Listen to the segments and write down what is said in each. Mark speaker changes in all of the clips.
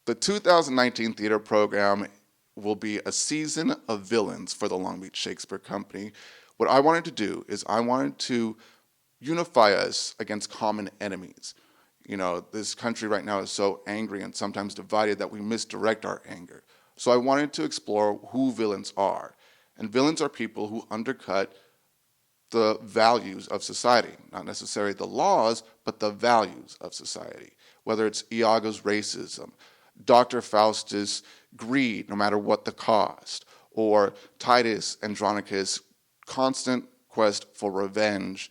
Speaker 1: The 2019 theater program will be a season of villains for the Long Beach Shakespeare Company. What I wanted to do is I wanted to unify us against common enemies. You know, this country right now is so angry and sometimes divided that we misdirect our anger. So I wanted to explore who villains are. And villains are people who undercut the values of society, not necessarily the laws, but the values of society. Whether it's Iago's racism, Dr. Faustus' greed, no matter what the cost, or Titus Andronicus' constant quest for revenge,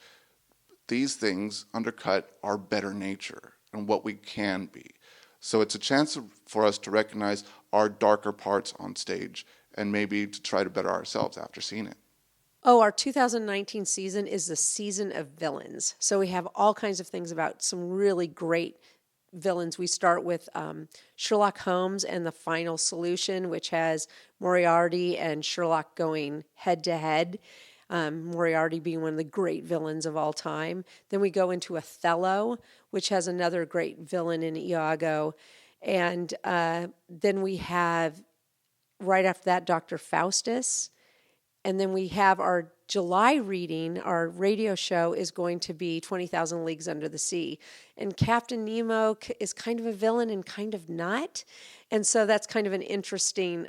Speaker 1: these things undercut our better nature and what we can be. So it's a chance for us to recognize our darker parts on stage and maybe to try to better ourselves after seeing it.
Speaker 2: Oh, our 2019 season is the season of villains. So we have all kinds of things about some really great villains. We start with Sherlock Holmes and the Final Solution, which has Moriarty and Sherlock going head to head. Moriarty being one of the great villains of all time. Then we go into Othello, which has another great villain in Iago. And then we have, right after that, Dr. Faustus. And then we have our July reading, our radio show is going to be 20,000 Leagues Under the Sea. And Captain Nemo is kind of a villain and kind of not. And so that's kind of an interesting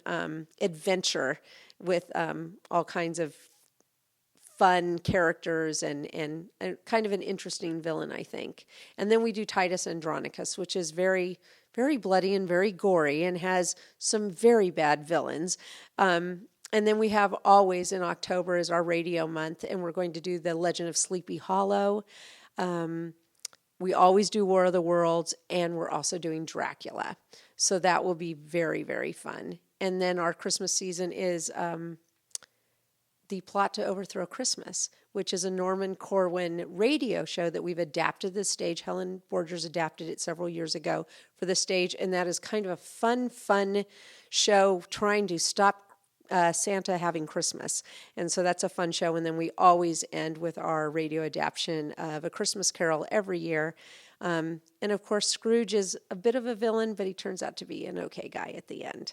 Speaker 2: adventure with all kinds of fun characters and kind of an interesting villain, I think. And then we do Titus Andronicus, which is very, very bloody and very gory and has some very bad villains. And then we have always in October is our radio month, and we're going to do The Legend of Sleepy Hollow. We always do War of the Worlds, and we're also doing Dracula. So that will be very, very fun. And then our Christmas season is The Plot to Overthrow Christmas, which is a Norman Corwin radio show that we've adapted the stage. Helen Borgers adapted it several years ago for the stage, and that is kind of a fun show trying to stop Santa having Christmas. And so that's a fun show. And then we always end with our radio adaptation of A Christmas Carol every year. And of course, Scrooge is a bit of a villain, but he turns out to be an okay guy at the end.